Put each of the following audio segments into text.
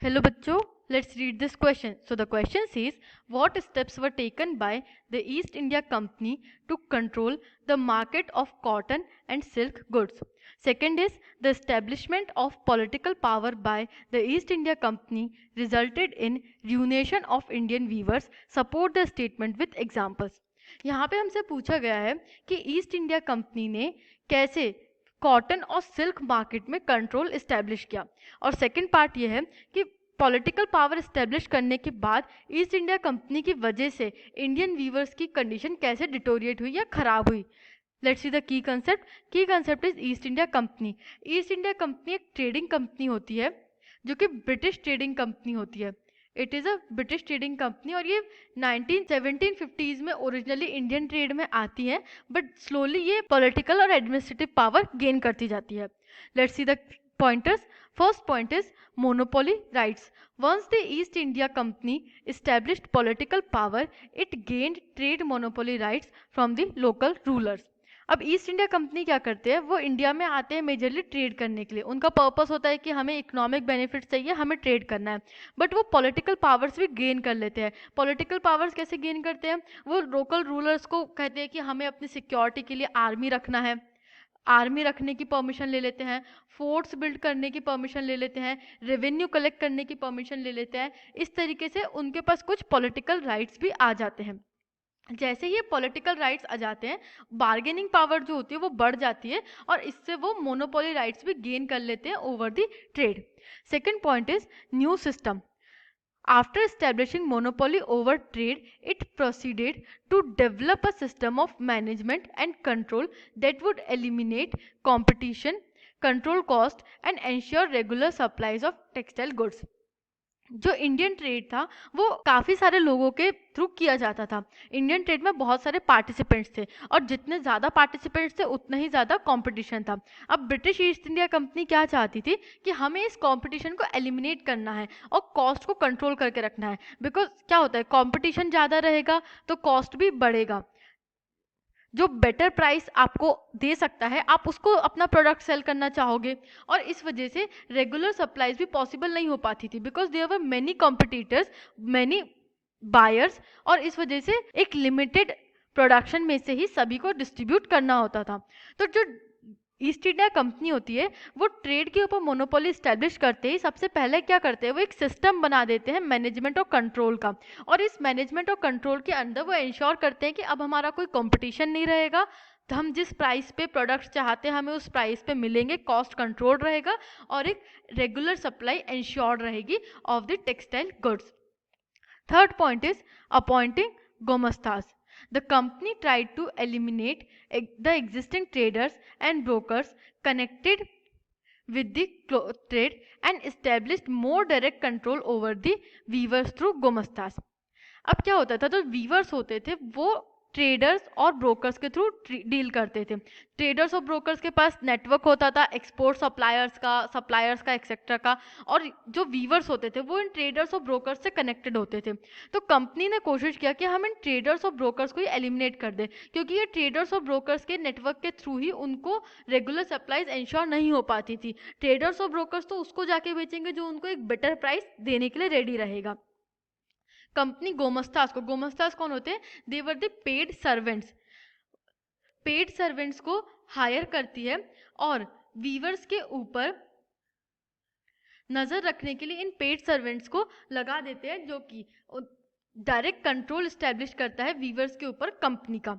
Hello बच्चों, let's read this question. So the question says, what steps were taken by the East India Company to control the market of cotton and silk goods? Second is, the establishment of political power by the East India Company resulted in ruination of Indian weavers. Support the statement with examples. यहाँ पे हमसे पूछा गया है कि east India company ने कैसे cotton और सिल्क मार्केट में कंट्रोल इस्टेब्लिश किया। और सेकंड पार्ट ये है कि पॉलिटिकल पावर इस्टेब्लिश करने के बाद ईस्ट इंडिया कंपनी की वजह से इंडियन वीवर्स की कंडीशन कैसे डिटोरिएट हुई या खराब हुई। Let's see the key concept. Key concept is East India Company. ईस्ट इंडिया कंपनी एक ट्रेडिंग कंपनी होती है जो कि ब्रिटिश ट्रेडिंग कंपनी होती है। It is a British trading company और ये 1750s में ओरिजिनली इंडियन ट्रेड में आती है, बट स्लोली ये पॉलिटिकल और एडमिनिस्ट्रेटिव पावर गेन करती जाती है। Let's see the pointers. First point is monopoly rights. Once the East India Company established political power, it gained trade monopoly rights from the local rulers. अब east India company क्या करते हैं, वो India में आते हैं मेजरली ट्रेड करने के लिए। उनका पर्पस होता है कि हमें इकोनॉमिक बेनिफिट चाहिए, हमें ट्रेड करना है, बट वो पॉलिटिकल पावर्स भी गेन कर लेते हैं। पॉलिटिकल पावर्स कैसे गेन करते हैं? वो लोकल रूलर्स को कहते हैं कि हमें अपनी सिक्योरिटी के लिए आर्मी रखना है, आर्मी रखने की परमिशन ले लेते हैं, फोर्ट्स बिल्ड करने की परमिशन ले लेते हैं, रेवेन्यू कलेक्ट करने की परमिशन ले लेते हैं। इस तरीके से उनके पास कुछ पॉलिटिकल राइट्स भी आ जाते हैं। जैसे ये पॉलिटिकल राइट्स आ जाते हैं, बार्गेनिंग पावर जो होती है वो बढ़ जाती है और इससे वो मोनोपोली राइट्स भी गेन कर लेते हैं over the trade. Second point is new system. After establishing monopoly over trade, it proceeded to develop a system of management and control that would eliminate competition, control cost, and ensure regular supplies of textile goods. जो Indian trade था वो काफ़ी सारे लोगों के through किया जाता था। इंडियन ट्रेड में बहुत सारे पार्टिसिपेंट्स थे और जितने ज़्यादा पार्टिसिपेंट्स थे उतना ही ज़्यादा कंपटीशन था। अब ब्रिटिश ईस्ट इंडिया कंपनी क्या चाहती थी कि हमें इस कंपटीशन को एलिमिनेट करना है और कॉस्ट को कंट्रोल करके रखना है। बिकॉज क्या होता है, कंपटीशन ज़्यादा रहेगा तो कॉस्ट भी बढ़ेगा। जो बेटर प्राइस आपको दे सकता है आप उसको अपना प्रोडक्ट सेल करना चाहोगे, और इस वजह से रेगुलर सप्लाईज भी पॉसिबल नहीं हो पाती थी because there were many competitors, many buyers, और इस वजह से एक लिमिटेड प्रोडक्शन में से ही सभी को डिस्ट्रीब्यूट करना होता था। तो जो ईस्ट इंडिया कंपनी होती है वो ट्रेड के ऊपर मोनोपोली स्टैब्लिश करते ही सबसे पहले क्या करते हैं, वो एक सिस्टम बना देते हैं मैनेजमेंट और कंट्रोल का। और इस मैनेजमेंट और कंट्रोल के अंदर वो इंश्योर करते हैं कि अब हमारा कोई कंपटीशन नहीं रहेगा, तो हम जिस प्राइस पे प्रोडक्ट्स चाहते हैं हमें उस प्राइस पे मिलेंगे, कॉस्ट कंट्रोल रहेगा और एक रेगुलर सप्लाई इंश्योर्ड रहेगी of the textile goods. Third point is appointing gomasthas. The company tried to eliminate the existing traders and brokers connected with the trade and established more direct control over the weavers through gomastas. अब क्या होता था, जो viewers होते थे वो traders और brokers के थ्रू डील करते थे। ट्रेडर्स और ब्रोकर्स के पास नेटवर्क होता था एक्सपोर्ट सप्लायर्स का एक्सेट्रा का, और जो वीवर्स होते थे वो इन ट्रेडर्स और ब्रोकर्स से कनेक्टेड होते थे। तो कंपनी ने कोशिश किया कि हम इन ट्रेडर्स और ब्रोकर्स को ही एलिमिनेट कर दें, क्योंकि ये ट्रेडर्स और ब्रोकर्स के नेटवर्क के थ्रू ही उनको रेगुलर सप्लाईज इंश्योर नहीं हो पाती थी। ट्रेडर्स और ब्रोकर्स तो उसको जाके बेचेंगे जो उनको एक बेटर प्राइस देने के लिए रेडी रहेगा। कंपनी गोमस्तास कौन होते हैं? They were the paid servants. Paid servants को हायर करती है और वीवर्स के ऊपर नजर रखने के लिए इन पेड सर्वेंट्स को लगा देते हैं, जो कि डायरेक्ट कंट्रोल स्टैब्लिश करता है वीवर्स के ऊपर कंपनी का।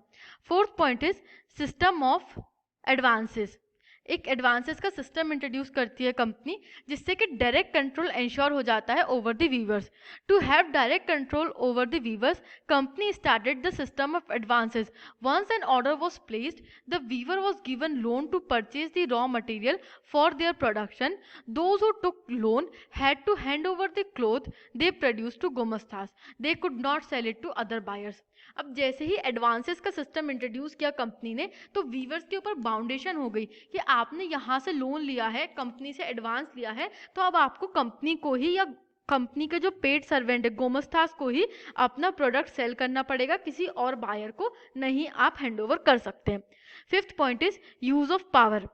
Fourth point is system of advances. एक एडवांसेस का सिस्टम इंट्रोड्यूस करती है कंपनी, जिससे कि डायरेक्ट कंट्रोल इंश्योर हो जाता है over the weavers. To have direct control over the weavers, company started the system of advances. Once an order was placed, the weaver was given loan to purchase the raw material for their production. Those who took loan had to hand over the cloth they produced to gomastas. They could not sell it to other buyers. अब जैसे ही advances का system introduce किया company ने, तो viewers के ऊपर बाउंडेशन हो गई कि आपने यहाँ से लोन लिया है, कंपनी से एडवांस लिया है, तो अब आपको कंपनी को ही या कंपनी के जो पेड सर्वेंट है गोमस्तास को ही अपना प्रोडक्ट सेल करना पड़ेगा, किसी और बायर को नहीं आप हैंड ओवर कर सकते हैं। Fifth point is use of power.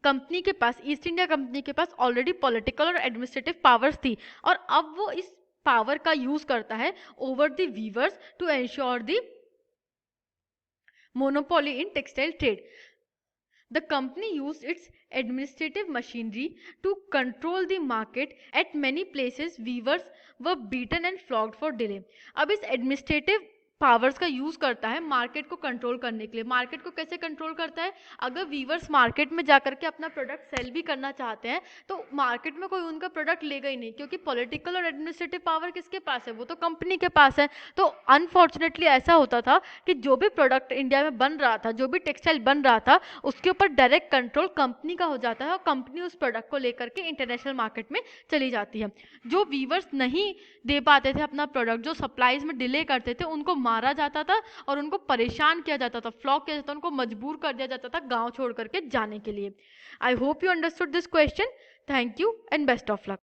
Company के पास, ईस्ट इंडिया कंपनी के पास ऑलरेडी पॉलिटिकल और एडमिनिस्ट्रेटिव पावर्स थी, और अब वो इस पावर का यूज करता है over the weavers to ensure the monopoly in textile trade. The company used its administrative machinery to control the market. At many places, weavers were beaten and flogged for delay. अब इस administrative powers का use करता है market को control करने के लिए. Market को कैसे कंट्रोल करता है? अगर वीवर्स मार्केट में जाकर के अपना प्रोडक्ट सेल भी करना चाहते हैं तो मार्केट में कोई उनका प्रोडक्ट लेगा ही नहीं, क्योंकि पॉलिटिकल और एडमिनिस्ट्रेटिव पावर किसके पास है? वो तो कंपनी के पास है. तो अनफॉर्चुनेटली ऐसा होता था कि जो भी प्रोडक्ट इंडिया में बन रहा था, जो भी टेक्सटाइल बन रहा था, उसके ऊपर डायरेक्ट कंट्रोल कंपनी का हो जाता है और कंपनी उस प्रोडक्ट को लेकर के इंटरनेशनल मार्केट में चली जाती है. जो वीवर्स नहीं दे पाते थे अपना प्रोडक्ट, जो सप्लाईज में डिले करते थे, उनको मारा जाता था और उनको परेशान किया जाता था, फ्लॉग किया जाता था, उनको मजबूर कर दिया जाता था गांव छोड़ करके जाने के लिए. I hope you understood this question. Thank you and best of luck.